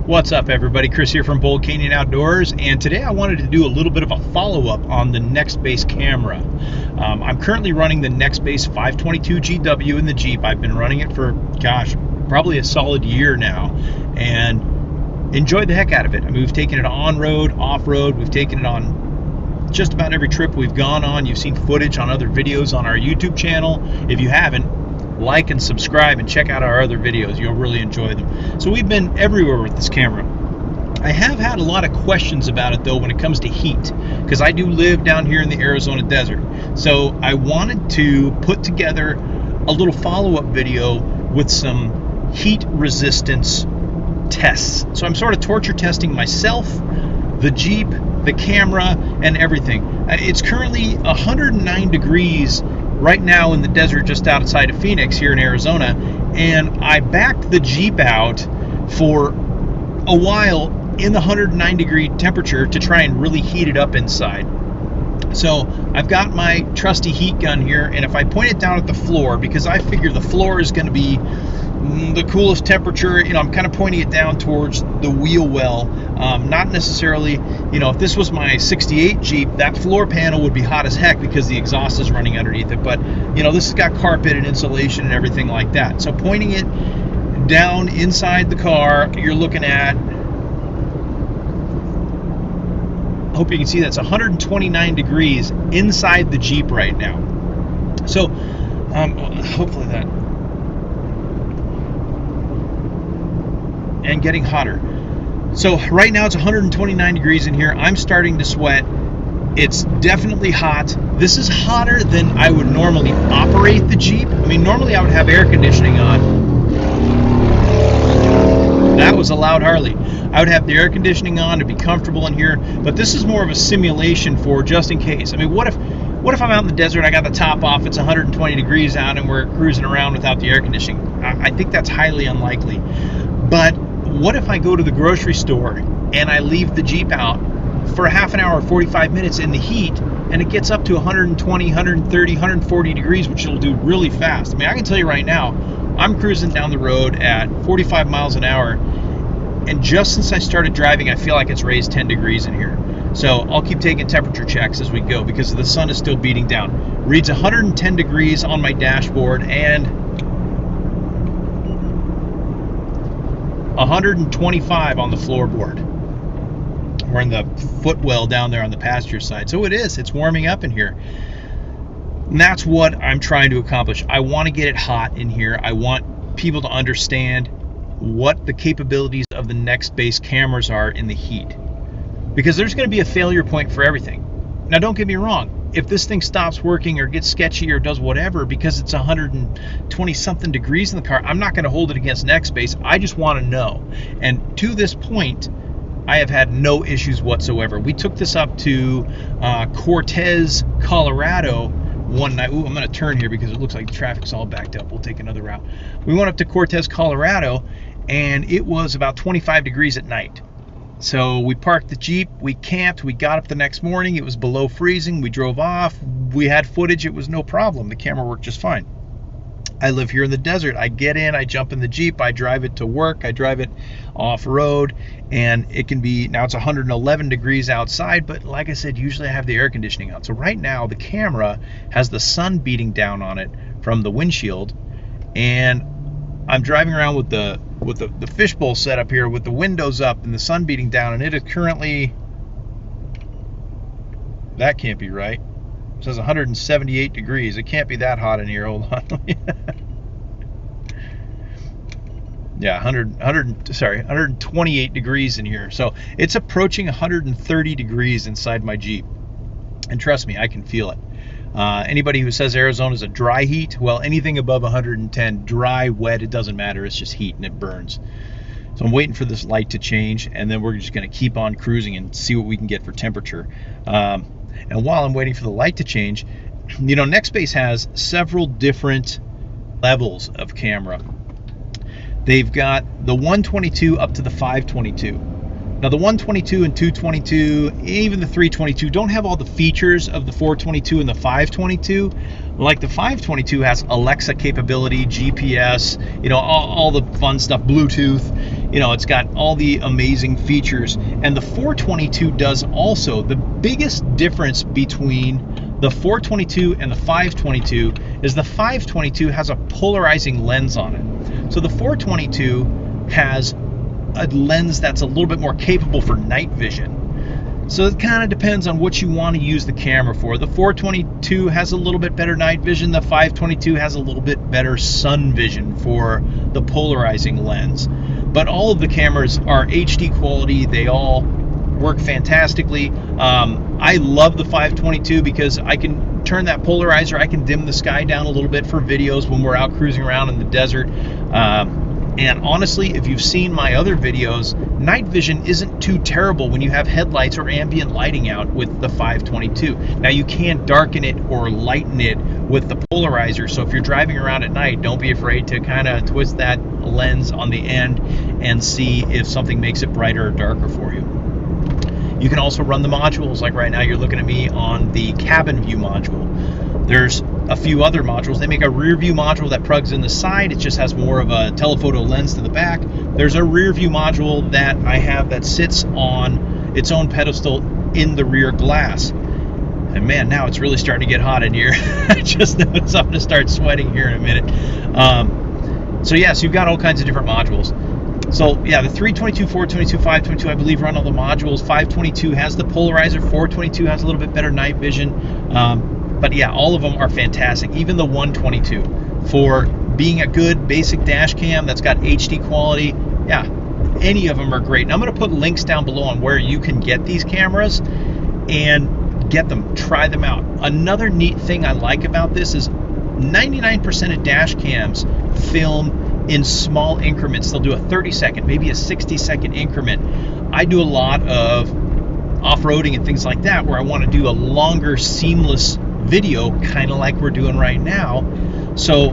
What's up, everybody? Chris here from Bold Canyon Outdoors, and today I wanted to do a little bit of a follow-up on the Nextbase camera. I'm currently running the Nextbase 522GW in the Jeep. I've been running it for, probably a solid year now, and enjoyed the heck out of it. I mean, we've taken it on-road, off-road, we've taken it on just about every trip we've gone on. You've seen footage on other videos on our YouTube channel. If you haven't, like and subscribe and check out our other videos. You'll really enjoy them. So we've been everywhere with this camera. I have had a lot of questions about it though when it comes to heat, because I do live down here in the Arizona desert. So I wanted to put together a little follow-up video with some heat resistance tests. So I'm sort of torture testing myself, the Jeep, the camera, and everything. It's currently 109 degrees right now in the desert just outside of Phoenix here in Arizona, and I backed the Jeep out for a while in the 109 degree temperature to try and really heat it up inside. So I've got my trusty heat gun here, and if I point it down at the floor, because I figure the floor is going to be the coolest temperature, I'm kind of pointing it down towards the wheel well. Not necessarily, if this was my 68 Jeep, that floor panel would be hot as heck because the exhaust is running underneath it. But, this has got carpet and insulation and everything like that. So pointing it down inside the car, you're looking at, I hope you can see that's 129 degrees inside the Jeep right now. So hopefully that, and getting hotter. So right now it's 129 degrees in here. I'm starting to sweat. It's definitely hot. This is hotter than I would normally operate the Jeep. I mean, normally I would have air conditioning on. That was a loud Harley. I would have the air conditioning on to be comfortable in here, but this is more of a simulation for just in case. I mean, what if I'm out in the desert and I got the top off, it's 120 degrees out and we're cruising around without the air conditioning? I think that's highly unlikely. But what if I go to the grocery store and I leave the Jeep out for a half an hour, 45 minutes in the heat, and it gets up to 120, 130, 140 degrees, which it'll do really fast. I mean, I can tell you right now, I'm cruising down the road at 45 miles an hour, and just since I started driving, I feel like it's raised 10 degrees in here. So I'll keep taking temperature checks as we go because the sun is still beating down. Reads 110 degrees on my dashboard and 125 on the floorboard. We're in the footwell down there on the passenger side. So it's warming up in here. And that's what I'm trying to accomplish. I want to get it hot in here. I want people to understand what the capabilities of the Nextbase cameras are in the heat. Because there's going to be a failure point for everything. Now don't get me wrong. If this thing stops working or gets sketchy or does whatever because it's 120 something degrees in the car, I'm not going to hold it against Nextbase. I just want to know. And to this point, I have had no issues whatsoever. We took this up to Cortez, Colorado one night. Ooh, I'm going to turn here because it looks like the traffic's all backed up. We'll take another route. We went up to Cortez, Colorado, and it was about 25 degrees at night. So we parked the Jeep, we camped, we got up the next morning, it was below freezing, we drove off, we had footage, it was no problem. The camera worked just fine. I live here in the desert. I get in, I jump in the Jeep, I drive it to work, I drive it off-road, and it can be, now it's 111 degrees outside, but like I said, usually I have the air conditioning on. So right now the camera has the sun beating down on it from the windshield, and I'm driving around with the fishbowl set up here with the windows up and the sun beating down, and it is currently, that can't be right. It says 178 degrees. It can't be that hot in here. Hold on. Yeah, 128 degrees in here. So it's approaching 130 degrees inside my Jeep. And trust me, I can feel it. Anybody who says Arizona is a dry heat, well, anything above 110, dry, wet, it doesn't matter. It's just heat and it burns. So I'm waiting for this light to change, and then we're just going to keep on cruising and see what we can get for temperature. And while I'm waiting for the light to change, Nextbase has several different levels of camera. They've got the 122 up to the 522. Now the 122 and 222, even the 322, don't have all the features of the 422 and the 522. Like the 522 has Alexa capability, GPS, all the fun stuff, Bluetooth. it's got all the amazing features. And the 422 does also. The biggest difference between the 422 and the 522 is the 522 has a polarizing lens on it. So the 422 has a lens that's a little bit more capable for night vision. So it kind of depends on what you want to use the camera for. The 422 has a little bit better night vision. The 522 has a little bit better sun vision for the polarizing lens. But all of the cameras are HD quality. They all work fantastically. I love the 522 because I can turn that polarizer. I can dim the sky down a little bit for videos when we're out cruising around in the desert. And honestly, if you've seen my other videos, night vision isn't too terrible when you have headlights or ambient lighting out with the 522. Now you can darken it or lighten it with the polarizer, so if you're driving around at night, don't be afraid to kind of twist that lens on the end and see if something makes it brighter or darker for you. You can also run the modules, like right now you're looking at me on the cabin view module. There's a few other modules. They make a rear view module that plugs in the side. It just has more of a telephoto lens to the back. There's a rear view module that I have that sits on its own pedestal in the rear glass. And man, now it's really starting to get hot in here. I just noticed I'm going to start sweating here in a minute. So yes, you've got all kinds of different modules. So yeah, the 322, 422, 522, I believe run all the modules. 522 has the polarizer. 422 has a little bit better night vision. But yeah, all of them are fantastic. Even the 122 for being a good basic dash cam that's got HD quality. Yeah, any of them are great. And I'm going to put links down below on where you can get these cameras and get them, try them out. Another neat thing I like about this is 99% of dash cams film in small increments. They'll do a 30-second, maybe a 60-second increment. I do a lot of off-roading and things like that where I want to do a longer, seamless video, kind of like we're doing right now. So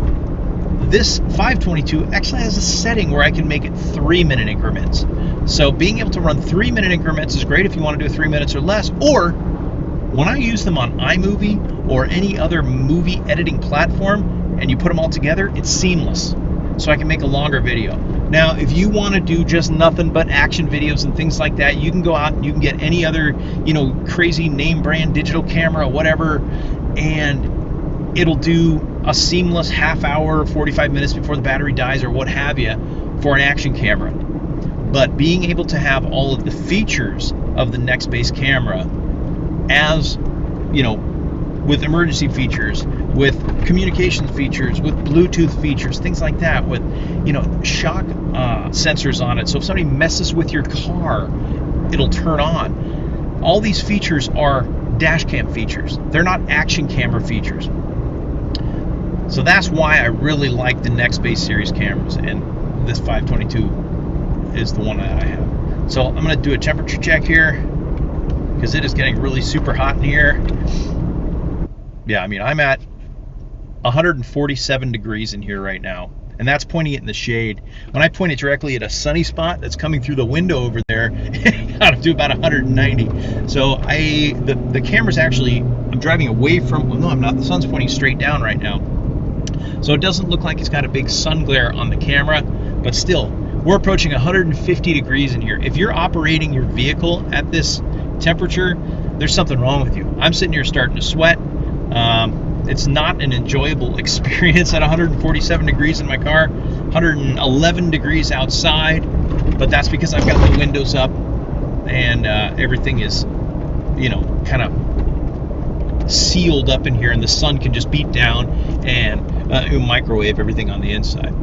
this 522 actually has a setting where I can make it 3-minute increments. So being able to run 3-minute increments is great if you want to do 3 minutes or less, or when I use them on iMovie or any other movie editing platform and you put them all together, it's seamless. So I can make a longer video. Now, if you want to do just nothing but action videos and things like that, you can go out and you can get any other, crazy name brand digital camera, whatever, and it'll do a seamless half hour, 45 minutes before the battery dies or what have you for an action camera. But being able to have all of the features of the Nextbase camera, as with emergency features, with communications features, with Bluetooth features, things like that, with shock sensors on it, so if somebody messes with your car, it'll turn on. All these features are dash cam features. They're not action camera features. So that's why I really like the Nextbase series cameras, and this 522 is the one that I have. So I'm going to do a temperature check here because it is getting really super hot in here. Yeah, I mean, I'm at 147 degrees in here right now, and that's pointing it in the shade. When I point it directly at a sunny spot that's coming through the window over there, it got up to about 190. So the camera's actually, I'm driving away from, well, no, I'm not. The sun's pointing straight down right now. So it doesn't look like it's got a big sun glare on the camera, but still, we're approaching 150 degrees in here. If you're operating your vehicle at this temperature, there's something wrong with you. I'm sitting here starting to sweat. It's not an enjoyable experience at 147 degrees in my car, 111 degrees outside, but that's because I've got the windows up and everything is, kind of sealed up in here, and the sun can just beat down and microwave everything on the inside.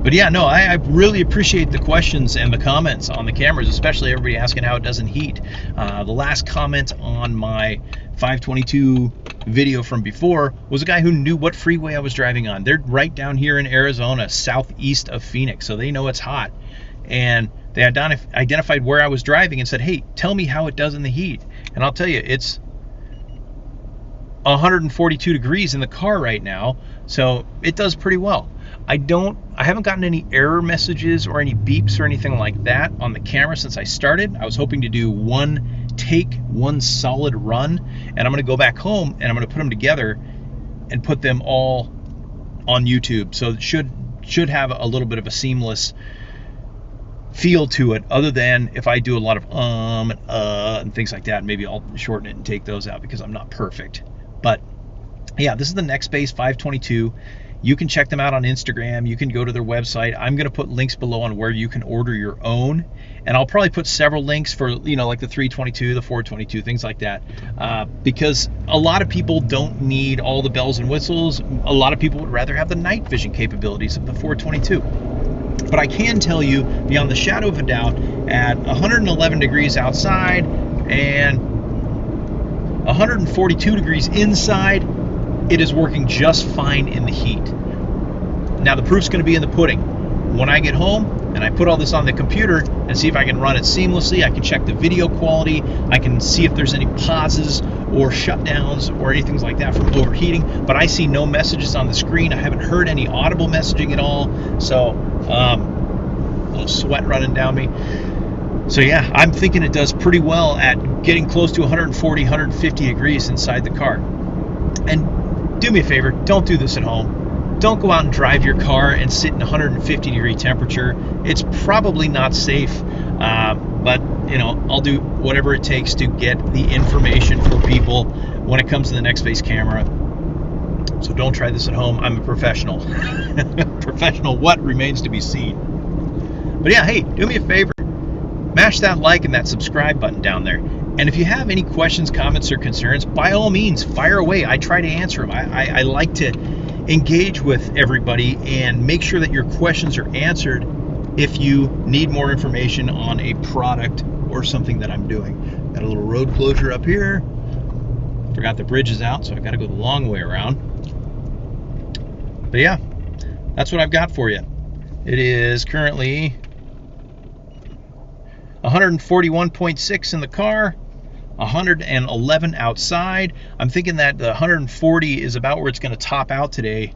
But yeah, no, I really appreciate the questions and the comments on the cameras, especially everybody asking how it doesn't heat. The last comment on my 522 video from before was a guy who knew what freeway I was driving on. They're right down here in Arizona, southeast of Phoenix, so they know it's hot. And they identified where I was driving and said, hey, tell me how it does in the heat. And I'll tell you, it's 142 degrees in the car right now, so it does pretty well. I haven't gotten any error messages or any beeps or anything like that on the camera since I started. I was hoping to do one solid run, and I'm going to go back home and I'm going to put them together and put them all on YouTube. So it should should have a little bit of a seamless feel to it, other than if I do a lot of and things like that. Maybe I'll shorten it and take those out because I'm not perfect. But yeah, this is the Nextbase 522. You can check them out on Instagram. You can go to their website. I'm going to put links below on where you can order your own, and I'll probably put several links for, you know, like the 322, the 422, things like that, because a lot of people don't need all the bells and whistles. A lot of people would rather have the night vision capabilities of the 422. But I can tell you, beyond the shadow of a doubt, at 111 degrees outside and 142 degrees inside, it is working just fine in the heat. Now the proof's going to be in the pudding. When I get home and I put all this on the computer and see if I can run it seamlessly, I can check the video quality, I can see if there's any pauses or shutdowns or anything like that from overheating, but I see no messages on the screen. I haven't heard any audible messaging at all, so a little sweat running down me. So yeah, I'm thinking it does pretty well at getting close to 140, 150 degrees inside the car. And do me a favor, don't do this at home. Don't go out and drive your car and sit in 150 degree temperature. It's probably not safe, but you know, I'll do whatever it takes to get the information for people when it comes to the Nextbase camera. So don't try this at home. I'm a professional. Professional what remains to be seen. But yeah, hey, do me a favor. Mash that like and that subscribe button down there. And if you have any questions, comments, or concerns, by all means, fire away. I try to answer them. I like to engage with everybody and make sure that your questions are answered if you need more information on a product or something that I'm doing. Got a little road closure up here. Forgot the bridge is out, so I got to go the long way around. But yeah, that's what I've got for you. It is currently 141.6 in the car, 111 outside. I'm thinking that the 140 is about where it's going to top out today,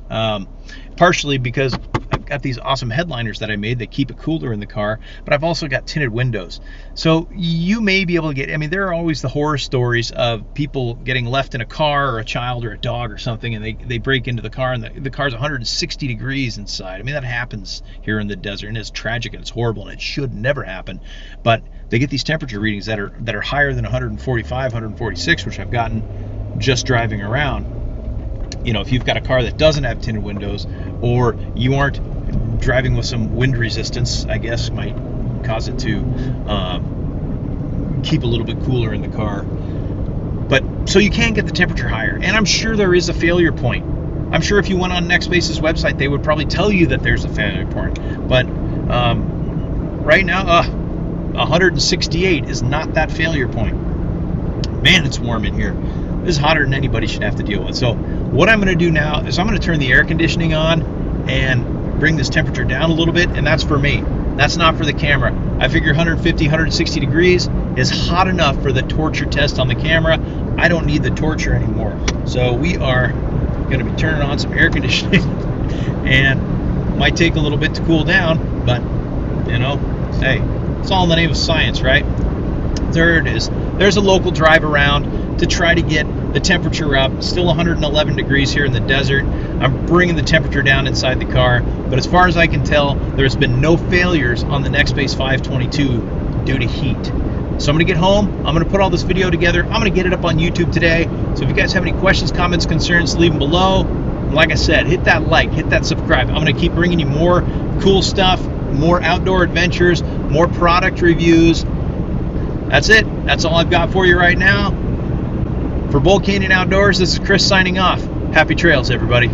partially because I've got these awesome headliners that I made that keep it cooler in the car, but I've also got tinted windows. So you may be able to get, I mean, there are always the horror stories of people getting left in a car, or a child or a dog or something, and they break into the car and the car's 160 degrees inside. I mean, that happens here in the desert, and it's tragic and it's horrible and it should never happen. But they get these temperature readings that are higher than 145, 146, which I've gotten just driving around. You know, if you've got a car that doesn't have tinted windows, or you aren't driving with some wind resistance, I guess might cause it to keep a little bit cooler in the car. But so you can get the temperature higher, and I'm sure there is a failure point. I'm sure if you went on Nextbase's website, they would probably tell you that there's a failure point. But right now, 168 is not that failure point. Man, it's warm in here. This is hotter than anybody should have to deal with. So what I'm going to do now is I'm going to turn the air conditioning on and bring this temperature down a little bit, and that's for me. That's not for the camera. I figure 150, 160 degrees is hot enough for the torture test on the camera. I don't need the torture anymore. So we are going to be turning on some air conditioning, and might take a little bit to cool down, but you know, hey, it's all in the name of science, right? There it is. There's a local drive around to try to get the temperature up. Still 111 degrees here in the desert. I'm bringing the temperature down inside the car, but as far as I can tell, there's been no failures on the Nextbase 522 due to heat. So I'm going to get home, I'm going to put all this video together, I'm going to get it up on YouTube today. So if you guys have any questions, comments, concerns, leave them below. And like I said, hit that like, hit that subscribe. I'm going to keep bringing you more cool stuff, more outdoor adventures, more product reviews. That's it. That's all I've got for you right now. For Bold Canyon Outdoors, this is Chris signing off. Happy trails, everybody.